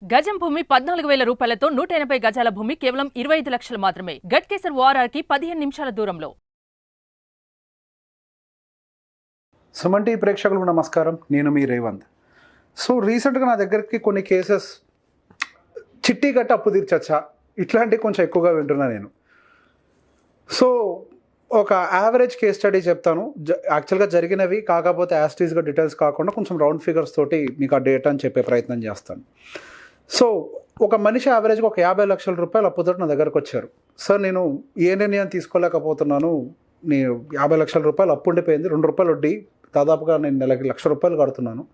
గజం భూమి 14,000 రూపాయలతో 180 గజాల భూమి కేవలం 25 లక్షలు మాత్రమే. గట్కేసర్ ఓఆర్ఆర్కి 15 నిమిషాల దూరంలో. సుమన్ టీవీ ప్రేక్షకులకు నమస్కారం. నేను మీ రేవంత్. సో రీసెంట్గా నా దగ్గరికి కొన్ని కేసెస్ చిట్టి గట్ట అప్పు తీర్చచ్చా ఇట్లాంటివి కొంచెం ఎక్కువగా వింటున్నా నేను. సో ఒక యావరేజ్ కేస్ స్టడీ చెప్తాను. యాక్చువల్గా జరిగినవి కాకపోతే యాస్టీస్గా డీటెయిల్స్ కాకుండా కొంచెం రౌండ్ ఫిగర్స్ తోటి మీకు ఆ డేటాని చెప్పే ప్రయత్నం చేస్తాను. సో ఒక మనిషి యావరేజ్గా ఒక 50 లక్షల రూపాయలు అప్పుతో నా దగ్గరకు వచ్చారు. సార్ నేను ఏ నిర్ణయం తీసుకోలేకపోతున్నాను, నేను 50 లక్షల రూపాయలు అప్పు ఉండిపోయింది, ₹2 వడ్డీ, దాదాపుగా నేను నెలకి ₹1,00,000 కడుతున్నాను.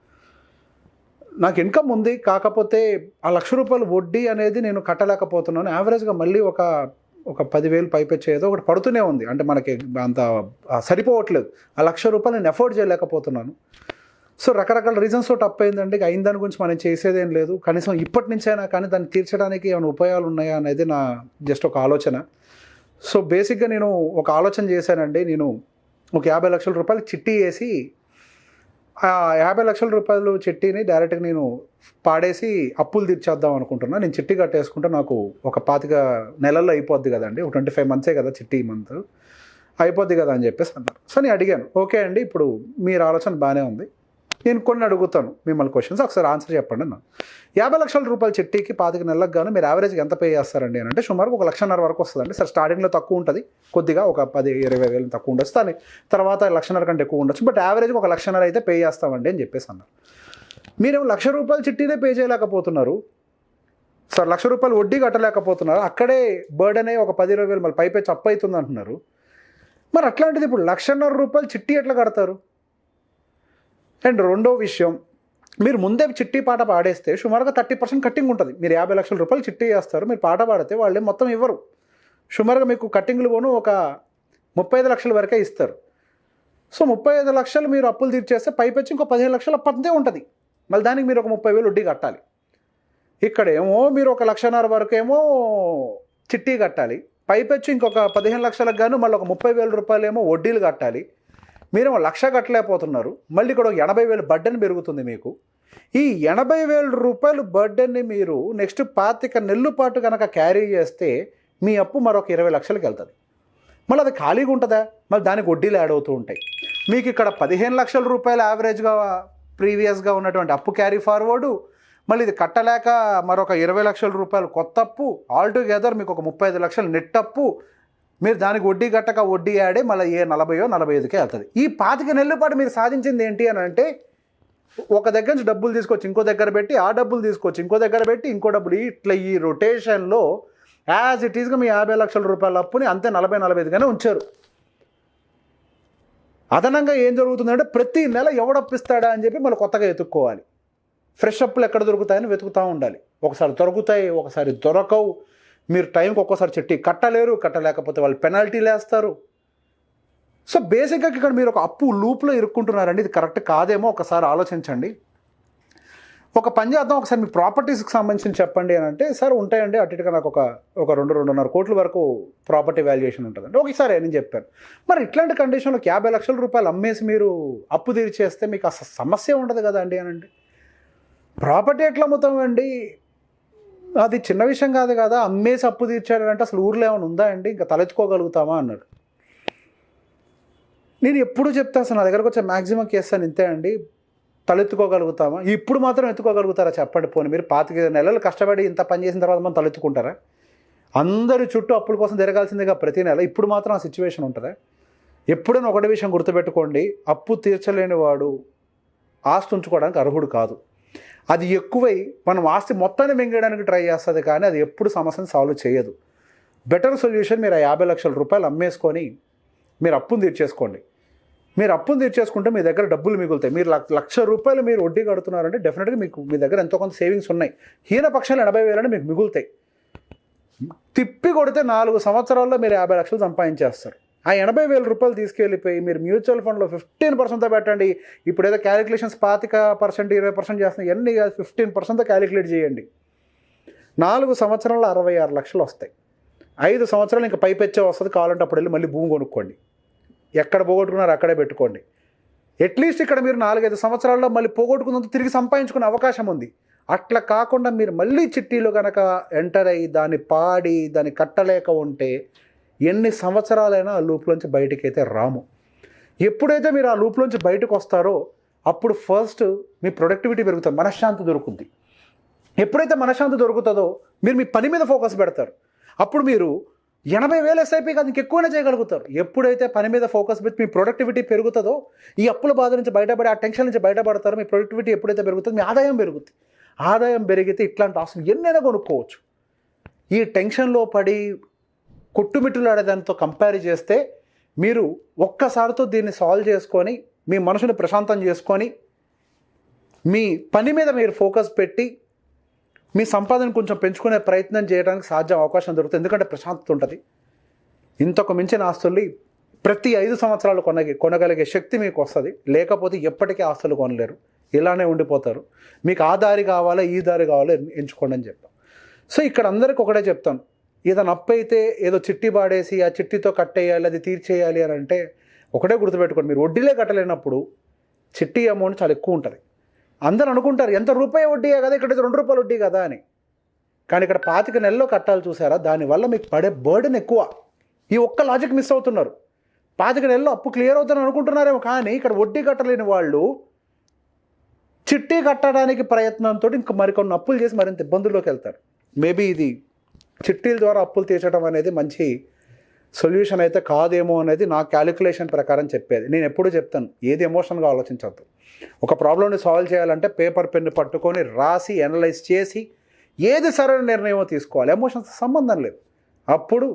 నాకు ఇన్కమ్ ఉంది, కాకపోతే ఆ ₹1,00,000 వడ్డీ అనేది నేను కట్టలేకపోతున్నాను. యావరేజ్గా మళ్ళీ ఒక 10,000 పైపెచ్చి ఏదో ఒకటి పడుతూనే ఉంది. అంటే మనకి అంత సరిపోవట్లేదు. ఆ ₹1,00,000 నేను ఎఫోర్డ్ చేయలేకపోతున్నాను. సో రకరకాల రీజన్స్ తోటి అప్పు అయిందండి. అయిన దాని గురించి మనం చేసేదేం లేదు. కనీసం ఇప్పటి నుంచైనా కానీ దాన్ని తీర్చడానికి ఏమైనా ఉపాయాలు ఉన్నాయా అనేది నా జస్ట్ ఒక ఆలోచన. సో బేసిక్గా నేను ఒక ఆలోచన చేశానండి. నేను ఒక 50 లక్షల రూపాయలు చిట్టి వేసి ఆ 50 లక్షల రూపాయలు చిట్టిని డైరెక్ట్గా నేను పాడేసి అప్పులు తీర్చేద్దాం అనుకుంటున్నాను. నేను చిట్టి కట్టేసుకుంటే నాకు ఒక 25 నెలల్లో అయిపోద్ది కదండి, ఒక 25 మంత్సే కదా చిట్టి మంత్, అయిపోద్ది కదా అని చెప్పేసి అన్నారు. సో నేను అడిగాను, ఓకే అండి, ఇప్పుడు మీరు ఆలోచన బాగానే ఉంది, నేను కొన్ని అడుగుతాను మిమ్మల్ని క్వశ్చన్స్, ఒకసారి ఆన్సర్ చెప్పండి అన్న. 50 లక్షల రూపాయల చిట్టీకి 25 నెలలకు గాను మీరు యావరేజ్గా ఎంత పే చేస్తారండి అని అంటే సుమారు 1,50,000 వరకు వస్తుందండి. సార్ స్టార్టింగ్లో తక్కువ ఉంటుంది, కొద్దిగా ఒక 10-20 వేలు తక్కువ ఉండొచ్చు, దాని తర్వాత 1,00,000 కంటే ఎక్కువ ఉండొచ్చు, బట్ యావరేజ్గా 1,00,000 అయితే పే చేస్తామండి అని చెప్పేసి అన్నారు. మీరేమో ₹1,00,000 చిట్టీనే పే చేయలేకపోతున్నారు సార్, ₹1,00,000 వడ్డీ కట్టలేకపోతున్నారు, అక్కడే బర్డెన్ అయ్యి ఒక 10-20 వేలు మళ్ళీ పైపే అప్పు అవుతుంది అంటున్నారు. మరి అట్లాంటిది ఇప్పుడు ₹1,50,000 చిట్టి ఎట్లా కడతారు? అండ్ రెండో విషయం, మీరు ముందే చిట్టి పాట పాడేస్తే సుమారుగా 30% కట్టింగ్ ఉంటుంది. మీరు 50 లక్షల రూపాయలు చిట్టి చేస్తారు, మీరు పాట పాడితే వాళ్ళే మొత్తం ఇవ్వరు. సుమారుగా మీకు కట్టింగ్లు పోను ఒక 35 లక్షల వరకే ఇస్తారు. సో 35 లక్షలు మీరు అప్పులు తీర్చేస్తే పైపెచ్చి ఇంకో 15 లక్షల అప్పు అంతే ఉంటుంది. మళ్ళీ దానికి మీరు ఒక 30,000 వడ్డీ కట్టాలి. ఇక్కడేమో మీరు ఒక 1,50,000 వరకు ఏమో చిట్టి కట్టాలి, పైపెచ్చి ఇంకొక 15 లక్షలకు గాను మళ్ళీ ఒక 30,000 రూపాయలు ఏమో వడ్డీలు కట్టాలి. మీరేమో 1,00,000 కట్టలేకపోతున్నారు, మళ్ళీ ఇక్కడ ఒక 80,000 బర్డెన్ పెరుగుతుంది మీకు. ఈ 80,000 రూపాయలు బర్డెన్ని మీరు నెక్స్ట్ 25 నెలల పాటు కనుక క్యారీ చేస్తే మీ అప్పు మరొక 20 లక్షలకి వెళ్తుంది. మళ్ళీ అది ఖాళీగా ఉంటుందా? మళ్ళీ దానికి వడ్డీలు యాడ్ అవుతూ ఉంటాయి. మీకు ఇక్కడ 15 లక్షల రూపాయలు యావరేజ్గా ప్రీవియస్గా ఉన్నటువంటి అప్పు క్యారీ ఫార్వర్డు, మళ్ళీ ఇది కట్టలేక మరొక 20 లక్షల రూపాయలు కొత్త అప్పు, ఆల్టుగెదర్ మీకు ఒక 35 లక్షలు నెట్ అప్పు, మీరు దానికి వడ్డీ కట్టక వడ్డీ యాడే మళ్ళీ 40-45కే వెళ్తుంది. ఈ 25 నెలల పాటు మీరు సాధించింది ఏంటి అని అంటే, ఒక దగ్గర నుంచి డబ్బులు తీసుకొచ్చి ఇంకో దగ్గర పెట్టి, ఆ డబ్బులు తీసుకొచ్చి ఇంకో దగ్గర పెట్టి, ఇంకో డబ్బులు, ఇట్లా ఈ రొటేషన్లో యాజ్ ఇట్ ఈస్గా మీ 50 లక్షల రూపాయల అప్పుని అంతే 40-45గానే ఉంచారు. అదనంగా ఏం జరుగుతుందంటే ప్రతి నెల ఎవడప్పిస్తాడా అని చెప్పి మళ్ళీ కొత్తగా వెతుక్కోవాలి. ఫ్రెష్ అప్పులు ఎక్కడ దొరుకుతాయని వెతుకుతూ ఉండాలి. ఒకసారి దొరుకుతాయి, ఒకసారి దొరకవు. మీరు టైంకి ఒక్కోసారి చిట్టి కట్టలేరు, కట్టలేకపోతే వాళ్ళు పెనాల్టీలు వేస్తారు. సో బేసిక్గా ఇక్కడ మీరు ఒక అప్పు లూప్లో ఇరుక్కుంటున్నారండి. ఇది కరెక్ట్ కాదేమో ఒకసారి ఆలోచించండి. ఒక పని చేద్దాం, ఒకసారి మీ ప్రాపర్టీస్కి సంబంధించి చెప్పండి అని అంటే, సార్ ఉంటాయండి అటు ఇటుగా నాకు ఒక 2-2.5 కోట్ల వరకు ప్రాపర్టీ వాల్యుయేషన్ ఉంటుందండి. ఒకసారి నేను చెప్పాను. మరి ఇట్లాంటి కండిషన్లో 50 లక్షల రూపాయలు అమ్మేసి మీరు అప్పు తీర్చేస్తే మీకు అసలు సమస్య ఉండదు కదండి అని అంటే, ప్రాపర్టీ ఎట్లా అమ్ముతామండి, అది చిన్న విషయం కాదు కదా, అమ్మేసి అప్పు తీర్చాడంటే అసలు ఊర్లో ఏమైనా ఉందా అండి, ఇంకా తలెత్తుకోగలుగుతామా అన్నాడు. నేను ఎప్పుడు చెప్తా, అసలు నా దగ్గరకు వచ్చే మ్యాక్సిమం కేసు ఇంతే అండి, తలెత్తుకోగలుగుతామా? ఇప్పుడు మాత్రం ఎత్తుకోగలుగుతారా చెప్పండి. పోనీ మీరు 25 నెలలు కష్టపడి ఇంత పని చేసిన తర్వాత మనం తలెత్తుకుంటారా? అందరి చుట్టూ అప్పుల కోసం తిరగాల్సిందిగా ప్రతి నెల, ఇప్పుడు మాత్రం ఆ సిచ్యువేషన్ ఉంటుందా? ఎప్పుడైనా ఒకటి విషయం గుర్తుపెట్టుకోండి, అప్పు తీర్చలేని వాడు ఆస్తి ఉంచుకోవడానికి అర్హుడు కాదు. అది ఎక్కువై మనం ఆస్తి మొత్తాన్ని మింగడానికి ట్రై చేస్తుంది, కానీ అది ఎప్పుడు సమస్యను సాల్వ్ చేయదు. బెటర్ సొల్యూషన్, మీరు 50 లక్షల రూపాయలు అమ్మేసుకొని మీరు అప్పును తీర్చేసుకోండి. మీరు అప్పును తీర్చేసుకుంటే మీ దగ్గర డబ్బులు మిగులుతాయి. మీరు ₹1,00,000 మీరు వడ్డీ కడుతున్నారంటే డెఫినెట్గా మీ దగ్గర ఎంతో కొంత సేవింగ్స్ ఉన్నాయి. హీనపక్షాలు 80,000 మీకు మిగులుతాయి. తిప్పి కొడితే 4 సంవత్సరాల్లో మీరు 50 లక్షలు సంపాదించేస్తారు. ఆ 80,000 తీసుకెళ్ళిపోయి మీరు మ్యూచువల్ ఫండ్లో 15%తో పెట్టండి. ఇప్పుడు ఏదో క్యాలిక్యులేషన్స్ 25%, 20% చేస్తున్నాయి, ఇవన్నీ 15%తో క్యాలిక్యులేట్ చేయండి. 4 సంవత్సరాల్లో 66 లక్షలు వస్తాయి. 5 సంవత్సరాలు ఇంకా పైపెచ్చే వస్తుంది. కావాలంటే అప్పుడు వెళ్ళి మళ్ళీ భూమి కొనుక్కోండి, ఎక్కడ పోగొట్టుకున్నారో అక్కడే పెట్టుకోండి. అట్లీస్ట్ ఇక్కడ మీరు 4-5 సంవత్సరాల్లో మళ్ళీ పోగొట్టుకున్నంత తిరిగి సంపాదించుకునే అవకాశం ఉంది. అట్లా కాకుండా మీరు మళ్ళీ చిట్టీలో కనుక ఎంటర్ అయ్యి దాన్ని పాడి దాన్ని కట్టలేక ఉంటే ఎన్ని సంవత్సరాలైనా ఆ లూప్లోంచి బయటికి అయితే రాము. ఎప్పుడైతే మీరు ఆ లూప్లోంచి బయటకు వస్తారో అప్పుడు ఫస్ట్ మీ ప్రొడక్టివిటీ పెరుగుతుంది, మనశ్శాంతి దొరుకుతుంది. ఎప్పుడైతే మనశ్శాంతి దొరుకుతుందో మీరు మీ పని మీద ఫోకస్ పెడతారు. అప్పుడు మీరు 80,000 ఎస్ఐపి కాదు ఇంకెక్కువనే చేయగలుగుతారు. ఎప్పుడైతే పని మీద ఫోకస్ పెట్టి మీ ప్రొడక్టివిటీ పెరుగుతుందో ఈ అప్పుల బాధ నుంచి బయటపడి ఆ టెన్షన్ నుంచి బయటపడతారో మీ ప్రొడక్టివిటీ ఎప్పుడైతే పెరుగుతుందో మీ ఆదాయం పెరుగుతుంది. ఆదాయం పెరిగితే ఇట్లాంటి ఆస్తులు ఎన్నైనా కొనుక్కోవచ్చు. ఈ టెన్షన్లో పడి కొట్టుమిట్టులాడేదానితో కంపేర్ చేస్తే మీరు ఒక్కసారితో దీన్ని సాల్వ్ చేసుకొని మీ మనసుని ప్రశాంతం చేసుకొని మీ పని మీద మీరు ఫోకస్ పెట్టి మీ సంపాదన కొంచెం పెంచుకునే ప్రయత్నం చేయడానికి సాధ్యం అవకాశం దొరుకుతుంది. ఎందుకంటే ప్రశాంతత ఉంటుంది. ఇంతకు మించిన ఆస్తుల్ని ప్రతి 5 సంవత్సరాలు కొనగలిగే శక్తి మీకు వస్తుంది. లేకపోతే ఎప్పటికీ ఆస్తులు కొనలేరు, ఇలానే ఉండిపోతారు. మీకు ఆ దారి కావాలా ఈ దారి కావాలో ఎంచుకోండి అని చెప్తాం. సో ఇక్కడ అందరికి ఒకటే చెప్తాను, ఏదైనా అప్పు అయితే ఏదో చిట్టి పాడేసి ఆ చిట్టితో కట్టేయాలి అది తీర్చేయాలి అని అంటే ఒకటే గుర్తుపెట్టుకోండి, మీరు వడ్డీలే కట్టలేనప్పుడు చిట్టి అమౌంట్ చాలా ఎక్కువ ఉంటుంది. అందరూ అనుకుంటారు ఎంత రూపాయి వడ్డీయే కదా, ఇక్కడ ₹2 వడ్డీ కదా అని. కానీ ఇక్కడ 25 నెలల్లో కట్టాలి చూసారా, దానివల్ల మీకు పడే బర్డెన్ ఎక్కువ. ఈ ఒక్క లాజిక్ మిస్ అవుతున్నారు. 25 నెలల్లో అప్పు క్లియర్ అవుతుందని అనుకుంటున్నారేమో, కానీ ఇక్కడ వడ్డీ కట్టలేని వాళ్ళు చిట్టి కట్టడానికి ప్రయత్నంతో ఇంకా మరికొన్ని అప్పులు చేసి మరింత ఇబ్బందుల్లోకి వెళ్తారు. మేబీ ఇది చిట్టీల ద్వారా అప్పులు తీర్చడం అనేది మంచి సొల్యూషన్ అయితే కాదేమో అనేది నా క్యాలిక్యులేషన్ ప్రకారం చెప్పేది. నేను ఎప్పుడూ చెప్తాను, ఏది ఎమోషన్గా ఆలోచించద్దు. ఒక ప్రాబ్లమ్ని సాల్వ్ చేయాలంటే పేపర్ పెన్ను పట్టుకొని రాసి అనలైజ్ చేసి ఏది సరైన నిర్ణయమో తీసుకోవాలి. ఎమోషన్స్ సంబంధం లేదు. అప్పుడు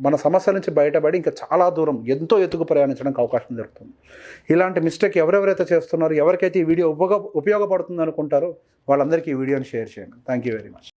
మన సమస్యల నుంచి బయటపడి ఇంకా చాలా దూరం ఎంతో ఎత్తుకు ప్రయాణించడానికి అవకాశం దొరుకుతుంది. ఇలాంటి మిస్టేక్ ఎవరెవరైతే చేస్తున్నారో, ఎవరికైతే ఈ వీడియో ఉపయోగపడుతుంది అనుకుంటారో వాళ్ళందరికీ ఈ వీడియోని షేర్ చేయండి. Thank you very much.